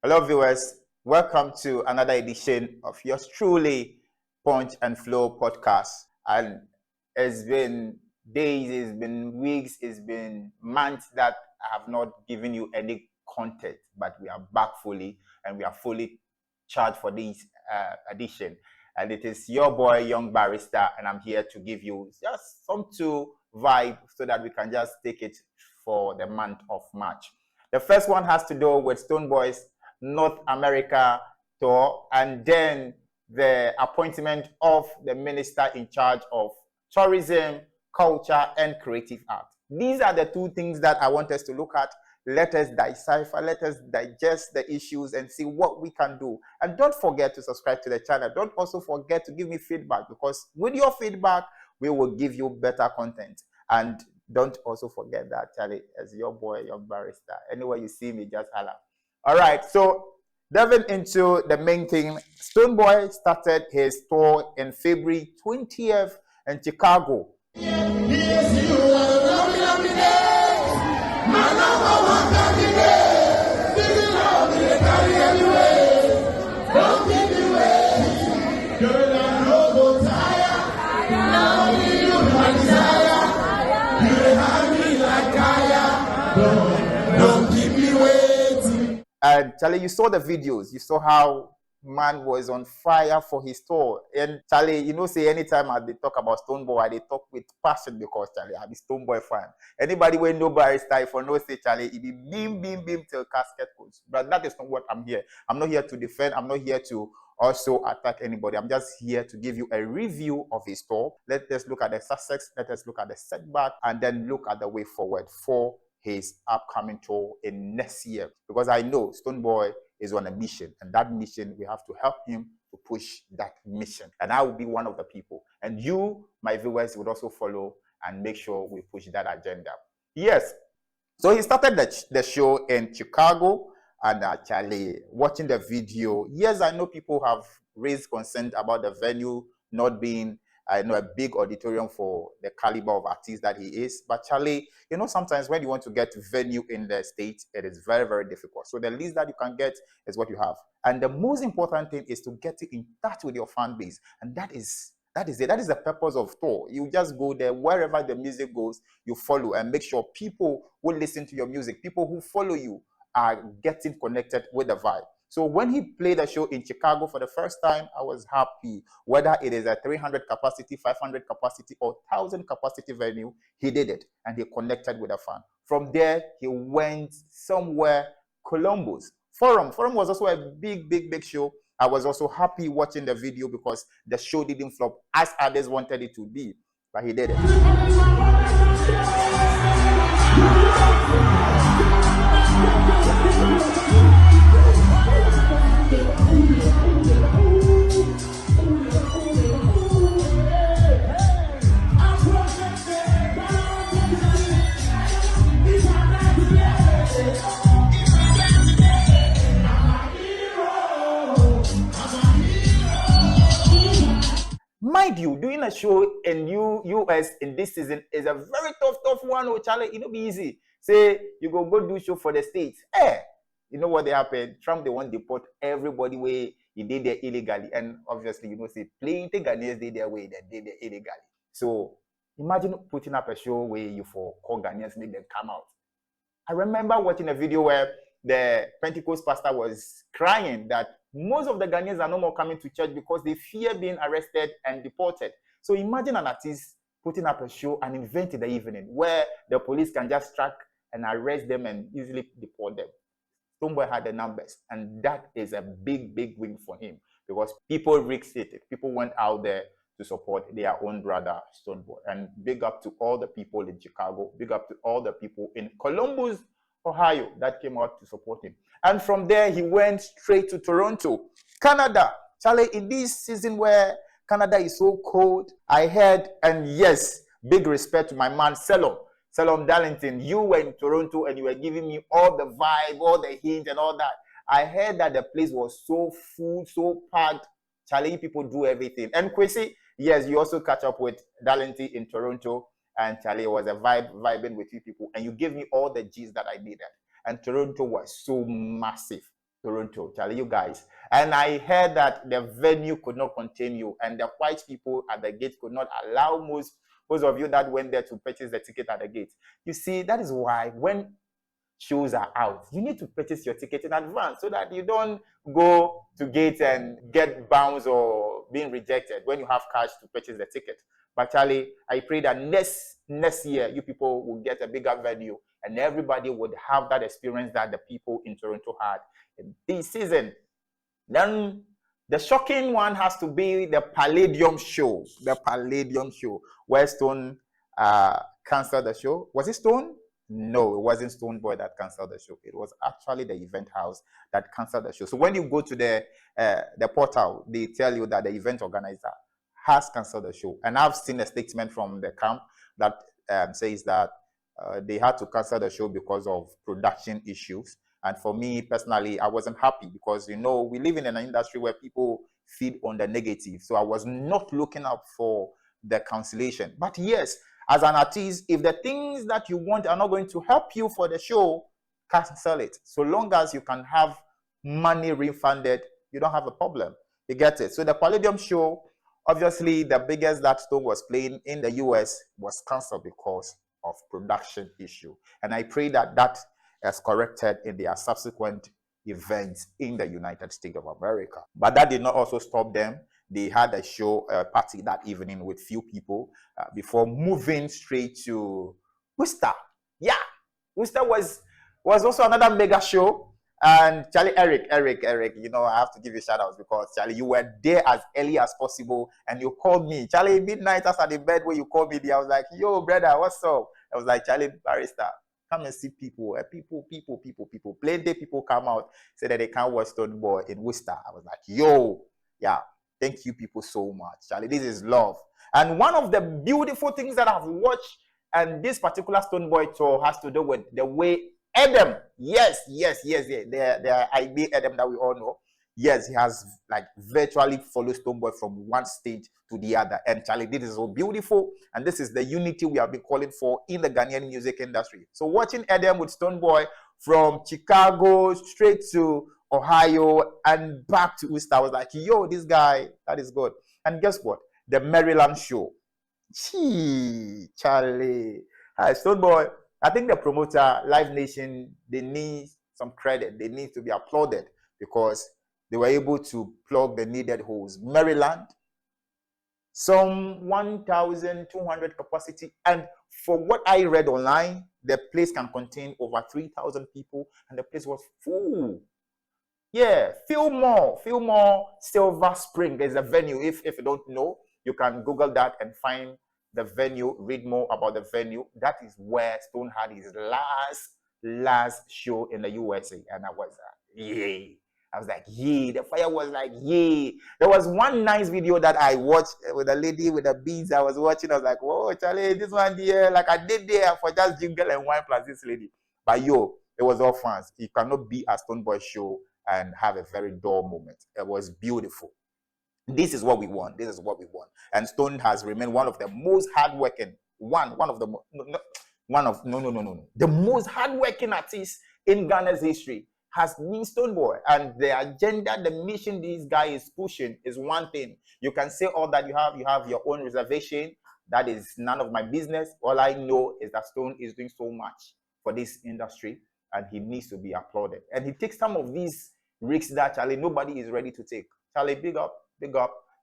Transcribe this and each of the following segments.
Hello, viewers. Welcome to another edition of yours truly, Punch and Flow podcast. And it's been days, it's been weeks, it's been months that I have not given you any content, but we are back fully and we are fully charged for this edition. And it is your boy, Young Barrister, and I'm here to give you just some to vibe so that we can just take it for the month of March. The first one has to do with Stonebwoy's North America tour, and then the appointment of the minister in charge of tourism, culture, and creative art. These are the two things that I want us to look at. Let us decipher, let us digest the issues and see what we can do. And don't forget to subscribe to the channel. Don't also forget to give me feedback, because with your feedback, we will give you better content. And don't also forget that, Charlie, as your boy, Young Barrister. Anywhere you see me, just holla. All right, so diving into the main thing, Stonebwoy started his tour in February 20th in Chicago. And Charlie, you saw the videos. You saw how man was on fire for his tour. And Charlie, you know, say anytime they talk about Stonebwoy, they talk with passion, because Charlie, I'm a Stonebwoy fan. Anybody when no Barrister, if I know say Charlie, it be beam till casket goes. But that is not what I'm here. I'm not here to defend. I'm not here to also attack anybody. I'm just here to give you a review of his tour. Let us look at the success. Let us look at the setback, and then look at the way forward for his upcoming tour in next year, because I know Stonebwoy is on a mission, and that mission, we have to help him to push that mission. And I will be one of the people, and you, my viewers, would also follow and make sure we push that agenda. Yes, so he started the show in Chicago, and actually watching the video, yes, I know people have raised concern about the venue not being a big auditorium for the caliber of artist that he is. But Charlie, you know, sometimes when you want to get venue in the States, it is very, very difficult. So the least that you can get is what you have. And the most important thing is to get in touch with your fan base. And that is it. That is the purpose of tour. You just go there, wherever the music goes, you follow, and make sure people who listen to your music, people who follow you, are getting connected with the vibe. So when he played a show in Chicago for the first time, I was happy. Whether it is a 300 capacity, 500 capacity, or 1,000 capacity venue, he did it, and he connected with a fan. From there, he went somewhere, Columbus. Forum was also a big show. I was also happy watching the video, because the show didn't flop as others wanted it to be, but he did it. Mind you, doing a show in US in this season is a very tough one. Oh, Charlie, it don't be easy. Say you go do show for the States. You know what they happened? Trump, they want to deport everybody where he did there illegally. And obviously, you know, say plenty Ghanaians did their way, they did there illegally. So imagine putting up a show where you for call Ghanaians, make them come out. I remember watching a video where the Pentecost pastor was crying that most of the Ghanaians are no more coming to church because they fear being arrested and deported. So imagine an artist putting up a show and event in the evening where the police can just track and arrest them and easily deport them. Stonebwoy had the numbers, and that is a big win for him, because people risked it. People went out there to support their own brother, Stonebwoy. And big up to all the people in Chicago, big up to all the people in Columbus, Ohio, that came out to support him. And from there, he went straight to Toronto, Canada. Charlie, in this season where Canada is so cold, I heard, and yes, big respect to my man, Salom Darlington. You were in Toronto and you were giving me all the vibe, all the hints and all that. I heard that the place was so full, so packed. Charlie, people do everything. And Kwesi, yes, you also catch up with Darlington in Toronto. And Charlie, was a vibing with you people. And you gave me all the G's that I needed. And Toronto was so massive. Toronto. Charlie, you guys. And I heard that the venue could not contain you, and the white people at the gate could not allow most of you that went there to purchase the ticket at the gate. You see, that is why when shows are out, you need to purchase your ticket in advance so that you don't go to gate and get bounced or being rejected when you have cash to purchase the ticket. But Charlie, I pray that next year you people will get a bigger venue and everybody would have that experience that the people in Toronto had in this season. Then the shocking one has to be the Palladium show. The Palladium show where Stone canceled the show. Was it Stone? No, it wasn't Stonebwoy that canceled the show. It was actually the event house that canceled the show. So when you go to the portal, they tell you that the event organizer has canceled the show. And I've seen a statement from the camp that says that they had to cancel the show because of production issues. And for me personally, I wasn't happy because, you know, we live in an industry where people feed on the negative. So I was not looking up for the cancellation. But yes, as an artist, if the things that you want are not going to help you for the show, cancel it. So long as you can have money refunded, you don't have a problem. You get it? So the Palladium show, obviously the biggest that Stone was playing in the US was canceled because of production issue. And I pray that that is corrected in their subsequent events in the United States of America. But that did not also stop them. They had a show party that evening with few people before moving straight to Worcester. Yeah, Worcester was also another mega show. And Charlie, Eric, you know, I have to give you shout outs because Charlie, you were there as early as possible and you called me. Charlie, midnight after the bed where you called me there, I was like, yo, brother, what's up? I was like, Charlie, barrister, come and see people. People. Plenty people come out, say that they can't watch Stonebwoy in Worcester. I was like, yo, yeah. Thank you people so much, Charlie. This is love. And one of the beautiful things that I've watched and this particular Stonebwoy tour has to do with the way Adam, yes, the IB Adam that we all know. Yes, he has like virtually followed Stonebwoy from one stage to the other. And Charlie, this is so beautiful. And this is the unity we have been calling for in the Ghanaian music industry. So watching Adam with Stonebwoy from Chicago straight to Ohio and back to Worcester, I was like, yo, this guy, that is good. And guess what? The Maryland show. Gee, Charlie. Hi, Stonebwoy. I think the promoter, Live Nation, they need some credit. They need to be applauded because they were able to plug the needed holes. Maryland, some 1,200 capacity. And for what I read online, the place can contain over 3,000 people. And the place was full. Yeah, Fillmore Silver Spring is a venue. If you don't know, you can Google that and find the venue, read more about the venue. That is where Stone had his last show in the USA. And I was like, yay. I was like, yay. The fire was like, yay. There was one nice video that I watched with a lady with the beads. I was watching. I was like, whoa, Charlie, this one there, like I did there for just jingle and wine plus this lady. But yo, it was all fans. It cannot be a Stonebwoy show and have a very dull moment. It was beautiful. This is what we want. This is what we want. And Stone has remained one of the most hardworking, the most hardworking artists in Ghana's history has been Stonebwoy. And the agenda, the mission this guy is pushing is one thing. You can say all that you have your own reservation. That is none of my business. All I know is that Stone is doing so much for this industry and he needs to be applauded. And he takes some of these risks that Charlie, nobody is ready to take. Charlie, big up.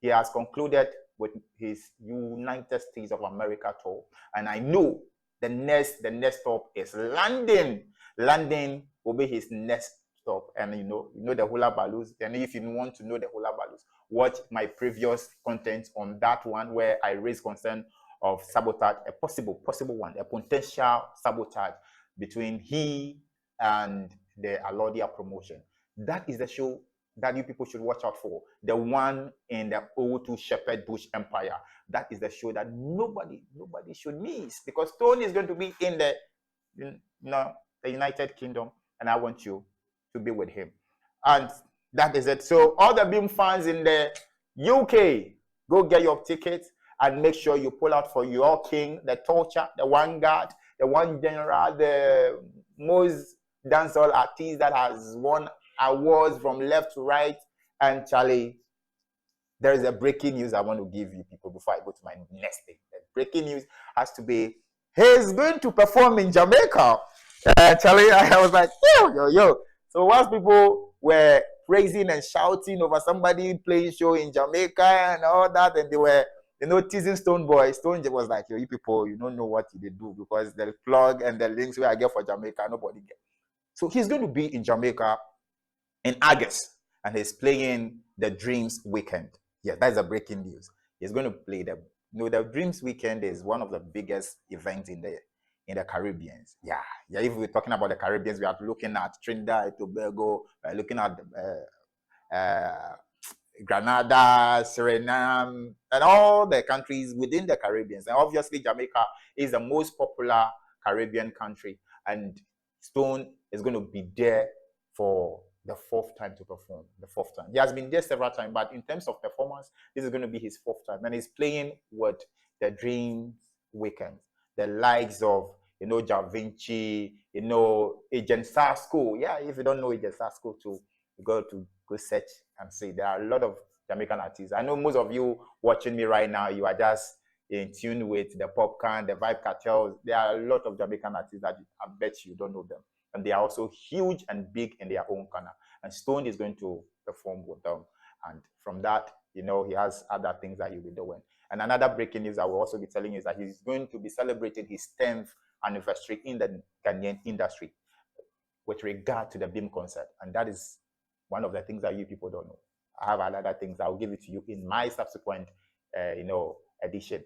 He has concluded with his United States of America tour. And I know the next stop is London. London will be his next stop. And you know the hula balloons. And if you want to know the hula balloons, watch my previous content on that one where I raised concern of sabotage, a possible one, a potential sabotage between he and the Alodia promotion. That is the show that you people should watch out for. The one in the O2 Shepherd Bush Empire. That is the show that nobody should miss because Stone is going to be in the United Kingdom and I want you to be with him. And that is it. So all the Beam fans in the UK, go get your tickets and make sure you pull out for your king, the torture, the one God, the one general, the most dancehall artist that has won awards from left to right. And Charlie, there is a breaking news I want to give you people before I go to my next thing. The breaking news has to be, he's going to perform in Jamaica. Charlie, I was like, yo. So once people were praising and shouting over somebody playing show in Jamaica and all that, and they were, teasing Stonebwoy. Stone was like, yo, you people, you don't know what they do, because the plug and the links where I get for Jamaica, nobody get. So he's going to be in Jamaica in August, and he's playing the Dreams Weekend. Yeah, that's a breaking news. He's going to play the Dreams Weekend is one of the biggest events in the Caribbean. Yeah. If we're talking about the Caribbean, we are looking at Trinidad, Tobago, we're looking at Grenada, Suriname, and all the countries within the Caribbean. And obviously, Jamaica is the most popular Caribbean country, and Stone is going to be there for the fourth time to perform. The fourth time. He has been there several times, but in terms of performance, this is going to be his fourth time. And he's playing with the Dreams Weekend. The likes of, Da Vinci, Agent Sasco. Yeah, if you don't know Agent Sasco too, you got to go search and see. There are a lot of Jamaican artists. I know most of you watching me right now, you are just in tune with the Popcorn, the Vibe Cartels. There are a lot of Jamaican artists that I bet you don't know them. And they are also huge and big in their own corner. And Stone is going to perform with them. And from that, he has other things that he'll be doing. And another breaking news I will also be telling you is that he's going to be celebrating his 10th anniversary in the Ghanaian industry with regard to the Beam concert. And that is one of the things that you people don't know. I have other things. I'll give it to you in my subsequent, edition.